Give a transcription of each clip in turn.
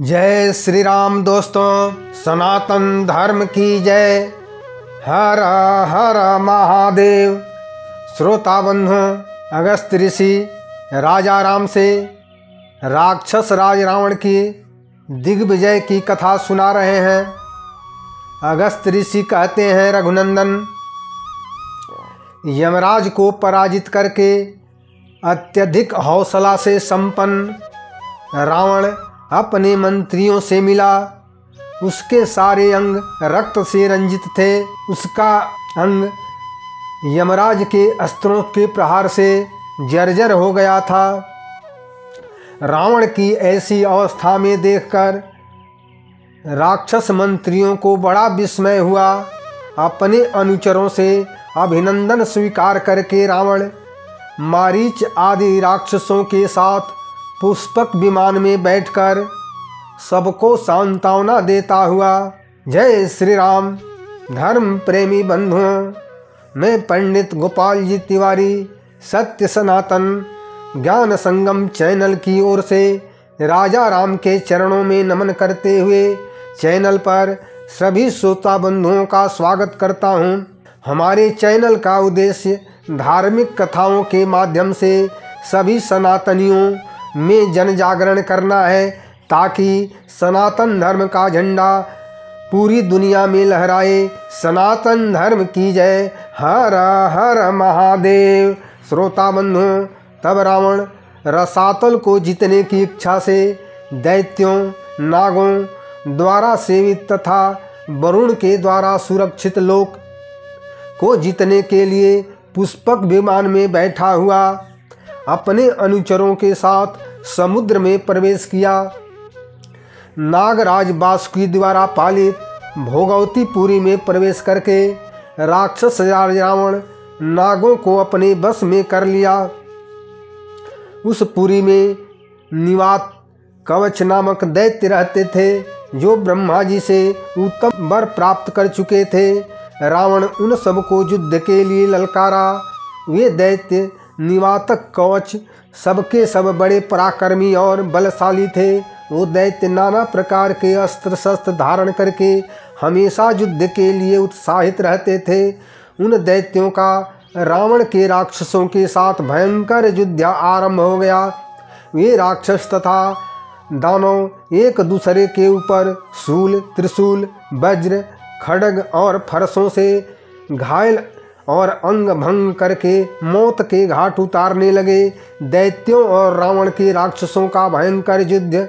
जय श्री राम दोस्तों, सनातन धर्म की जय। हर हर महादेव। श्रोता बंधु, अगस्त ऋषि राजा राम से राक्षस राज रावण की दिग्विजय की कथा सुना रहे हैं। अगस्त ऋषि कहते हैं, रघुनंदन, यमराज को पराजित करके अत्यधिक हौसला से संपन्न रावण अपने मंत्रियों से मिला। उसके सारे अंग रक्त से रंजित थे। उसका अंग यमराज के अस्त्रों के प्रहार से जर्जर हो गया था। रावण की ऐसी अवस्था में देखकर राक्षस मंत्रियों को बड़ा विस्मय हुआ। अपने अनुचरों से अभिनंदन स्वीकार करके रावण मारीच आदि राक्षसों के साथ पुष्पक विमान में बैठकर सबको सांत्वना देता हुआ, जय श्री राम। धर्म प्रेमी बंधुओं, मैं पंडित गोपाल जी तिवारी सत्य सनातन ज्ञान संगम चैनल की ओर से राजा राम के चरणों में नमन करते हुए चैनल पर सभी श्रोता बंधुओं का स्वागत करता हूं। हमारे चैनल का उद्देश्य धार्मिक कथाओं के माध्यम से सभी सनातनियों में जन जागरण करना है, ताकि सनातन धर्म का झंडा पूरी दुनिया में लहराए। सनातन धर्म की जय। हर हर महादेव। श्रोता बंधु, तब रावण रसातल को जीतने की इच्छा से दैत्यों, नागों द्वारा सेवित तथा वरुण के द्वारा सुरक्षित लोक को जीतने के लिए पुष्पक विमान में बैठा हुआ अपने अनुचरों के साथ समुद्र में प्रवेश किया। नागराज वासुकी द्वारा पालित भोगवतीपुरी में प्रवेश करके राक्षस राज रावण नागों को अपने बस में कर लिया। उस पुरी में निवात कवच नामक दैत्य रहते थे, जो ब्रह्मा जी से उत्तम वर प्राप्त कर चुके थे। रावण उन सबको युद्ध के लिए ललकारा। वे दैत्य निवातक कवच सबके सब बड़े पराक्रमी और बलशाली थे। वो दैत्य नाना प्रकार के अस्त्र शस्त्र धारण करके हमेशा युद्ध के लिए उत्साहित रहते थे। उन दैत्यों का रावण के राक्षसों के साथ भयंकर युद्ध आरंभ हो गया। वे राक्षस तथा दानव एक दूसरे के ऊपर शूल, त्रिशूल, वज्र, खड्ग और फरसों से घायल और अंग भंग करके मौत के घाट उतारने लगे। दैत्यों और रावण के राक्षसों का भयंकर युद्ध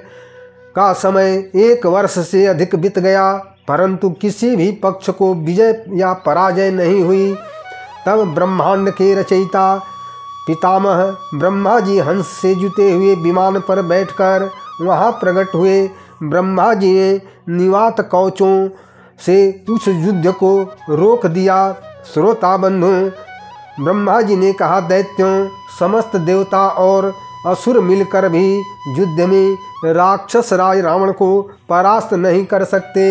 का समय 1 वर्ष से अधिक बीत गया, परंतु किसी भी पक्ष को विजय या पराजय नहीं हुई। तब ब्रह्मांड के रचयिता पितामह ब्रह्मा जी हंस से जुते हुए विमान पर बैठकर वहां प्रकट हुए। ब्रह्मा जी ने निवात कवचों से उस युद्ध को रोक दिया। श्रोता बंधु, ब्रह्मा जी ने कहा, दैत्यों, समस्त देवता और असुर मिलकर भी युद्ध में राक्षस राज रावण को परास्त नहीं कर सकते।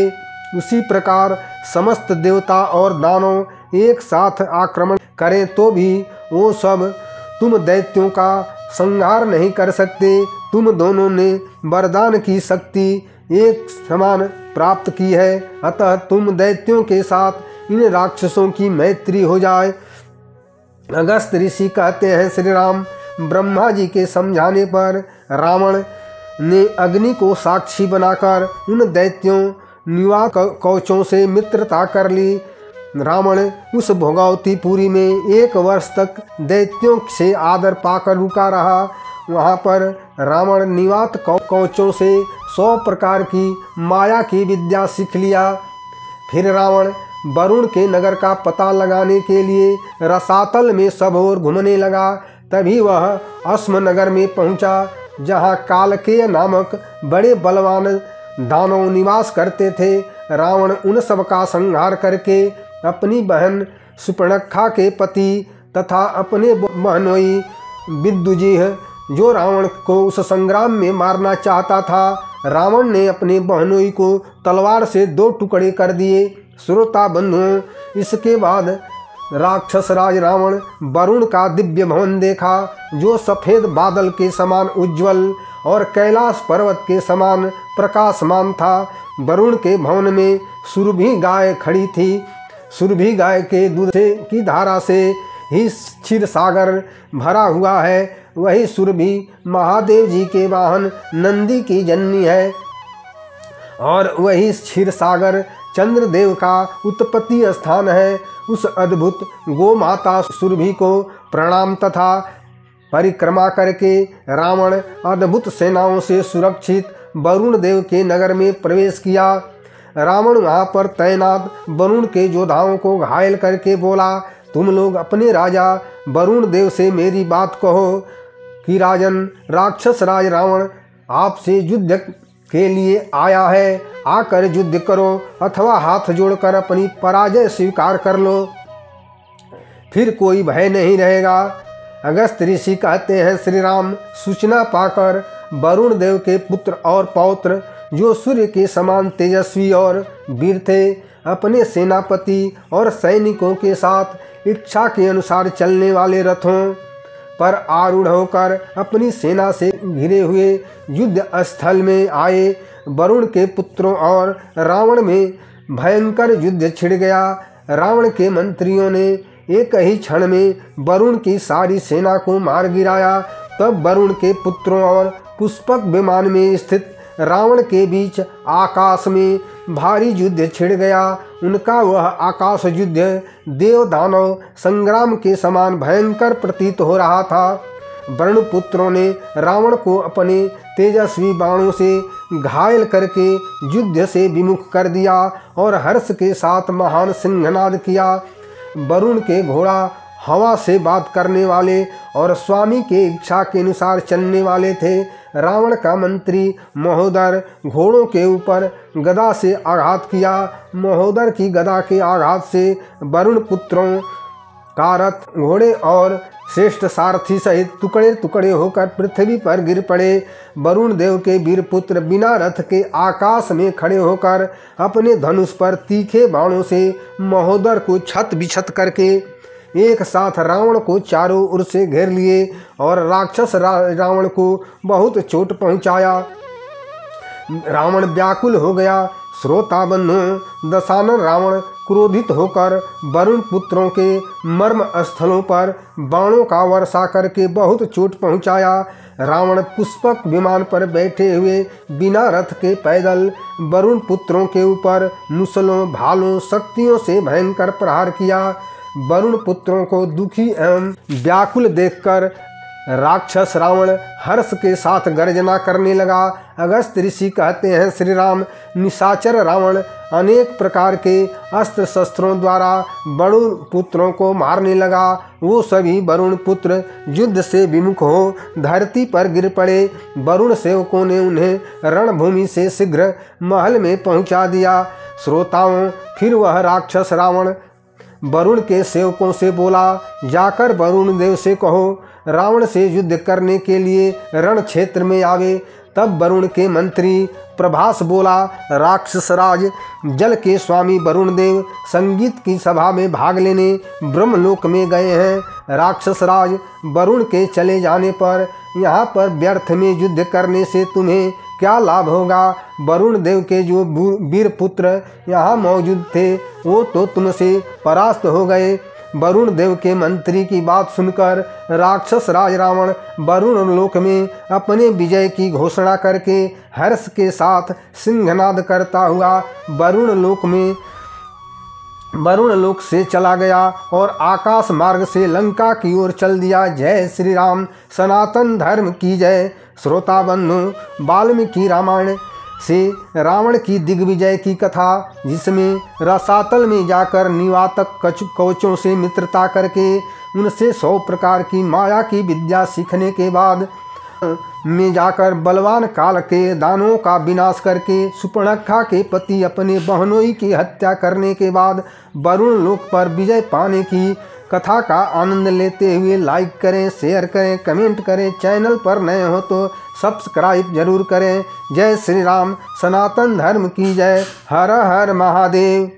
उसी प्रकार समस्त देवता और दानव एक साथ आक्रमण करें तो भी वो सब तुम दैत्यों का संहार नहीं कर सकते। तुम दोनों ने वरदान की शक्ति एक समान प्राप्त की है, अतः तुम दैत्यों के साथ इन राक्षसों की मैत्री हो जाए। अगस्त ऋषि कहते हैं, श्री राम, ब्रह्मा जी के समझाने पर रावण ने अग्नि को साक्षी बनाकर उन दैत्यों निवात कवचों से मित्रता कर ली। रावण उस भोगवतीपुरी में 1 वर्ष तक दैत्यों से आदर पाकर रुका रहा। वहाँ पर रावण निवात कवचों से 100 प्रकार की माया की विद्या सीख लिया। फिर रावण वरुण के नगर का पता लगाने के लिए रसातल में सब ओर घूमने लगा। तभी वह अस्म नगर में पहुंचा, जहां कालकेय नामक बड़े बलवान दानव निवास करते थे। रावण उन सब का संहार करके अपनी बहन सुपर्णखा के पति तथा अपने बहनोई विद्युजीह, जो रावण को उस संग्राम में मारना चाहता था, रावण ने अपने बहनोई को तलवार से 2 टुकड़े कर दिए। श्रोता बंधुओं, इसके बाद राक्षस राज रावण वरुण का दिव्य भवन देखा, जो सफेद बादल के समान उज्जवल और कैलाश पर्वत के समान प्रकाशमान था। वरुण के भवन में सुरभि गाय खड़ी थी। सुरभि गाय के दूध की धारा से ही क्षीर सागर भरा हुआ है। वही सुरभि महादेव जी के वाहन नंदी की जननी है और वही क्षीर सागर चंद्रदेव का उत्पत्ति स्थान है। उस अद्भुत गो माता सुरभि को प्रणाम तथा परिक्रमा करके रावण अद्भुत सेनाओं से सुरक्षित वरुण देव के नगर में प्रवेश किया। रावण वहाँ पर तैनात वरुण के योद्धाओं को घायल करके बोला, तुम लोग अपने राजा वरुण देव से मेरी बात कहो कि राजन राक्षस राज रावण आपसे युद्ध के लिए आया है। आकर युद्ध करो अथवा हाथ जोड़कर अपनी पराजय स्वीकार कर लो, फिर कोई भय नहीं रहेगा। अगस्त ऋषि कहते हैं, श्री राम सूचना पाकर वरुण देव के पुत्र और पौत्र, जो सूर्य के समान तेजस्वी और वीर थे, अपने सेनापति और सैनिकों के साथ इच्छा के अनुसार चलने वाले रथों पर आरूढ़ होकर अपनी सेना से घिरे हुए युद्ध स्थल में आए। वरुण के पुत्रों और रावण में भयंकर युद्ध छिड़ गया। रावण के मंत्रियों ने एक ही क्षण में वरुण की सारी सेना को मार गिराया। तब वरुण के पुत्रों और पुष्पक विमान में स्थित रावण के बीच आकाश में भारी युद्ध छिड़ गया। उनका वह आकाश युद्ध देव दानव संग्राम के समान भयंकर प्रतीत हो रहा था। वरुण पुत्रों ने रावण को अपने तेजस्वी बाणों से घायल करके युद्ध से विमुख कर दिया और हर्ष के साथ महान सिंहनाद किया। वरुण के घोड़ा हवा से बात करने वाले और स्वामी के इच्छा के अनुसार चलने वाले थे। रावण का मंत्री महोदर घोड़ों के ऊपर गदा से आघात किया। महोदर की गदा के आघात से वरुण पुत्रों का रथ घोड़े और श्रेष्ठ सारथी सहित टुकड़े टुकड़े होकर पृथ्वी पर गिर पड़े। वरुण देव के वीर पुत्र बिना रथ के आकाश में खड़े होकर अपने धनुष पर तीखे बाणों से महोदर को छत बिछत करके एक साथ रावण को चारों ओर से घेर लिए और राक्षस रावण को बहुत चोट पहुंचाया। रावण व्याकुल हो गया। श्रोता बंधु, दशानन रावण क्रोधित होकर वरुण पुत्रों के मर्म स्थलों पर बाणों का वर्षा करके बहुत चोट पहुंचाया। रावण पुष्पक विमान पर बैठे हुए बिना रथ के पैदल वरुण पुत्रों के ऊपर मुसलों भालों शक्तियों से भयंकर प्रहार किया। वरुण पुत्रों को दुखी एवं व्याकुल देखकर राक्षस रावण हर्ष के साथ गर्जना करने लगा। अगस्त ऋषि कहते हैं, श्री राम निशाचर रावण अनेक प्रकार के अस्त्र शस्त्रों द्वारा वरुण पुत्रों को मारने लगा। वो सभी वरुण पुत्र युद्ध से विमुख हो धरती पर गिर पड़े। वरुण सेवकों ने उन्हें रणभूमि से शीघ्र महल में पहुंचा दिया। श्रोताओं, फिर वह राक्षस रावण वरुण के सेवकों से बोला, जाकर वरुण देव से कहो रावण से युद्ध करने के लिए रण क्षेत्र में आवे। तब वरुण के मंत्री प्रभास बोला, राक्षस राज जल के स्वामी वरुण देव संगीत की सभा में भाग लेने ब्रह्मलोक में गए हैं। राक्षस राज वरुण के चले जाने पर यहाँ पर व्यर्थ में युद्ध करने से तुम्हें क्या लाभ होगा। वरुण देव के जो वीर पुत्र यहाँ मौजूद थे वो तो तुमसे परास्त हो गए। वरुण देव के मंत्री की बात सुनकर राक्षस राज रावण वरुण लोक में अपने विजय की घोषणा करके हर्ष के साथ सिंहनाद करता हुआ वरुण लोक से चला गया और आकाश मार्ग से लंका की ओर चल दिया। जय श्री राम, सनातन धर्म की जय। श्रोता बंधु, वाल्मीकि रामायण से रावण की दिग्विजय की कथा, जिसमें रसातल में जाकर निवातक कवचों से मित्रता करके उनसे 100 प्रकार की माया की विद्या सीखने के बाद में जाकर बलवान काल के दानवों का विनाश करके सुपर्णखा के पति अपने बहनोई की हत्या करने के बाद वरुण लोक पर विजय पाने की कथा का आनंद लेते हुए लाइक करें, शेयर करें, कमेंट करें। चैनल पर नए हो तो सब्सक्राइब जरूर करें। जय श्री राम, सनातन धर्म की जय। हर हर महादेव।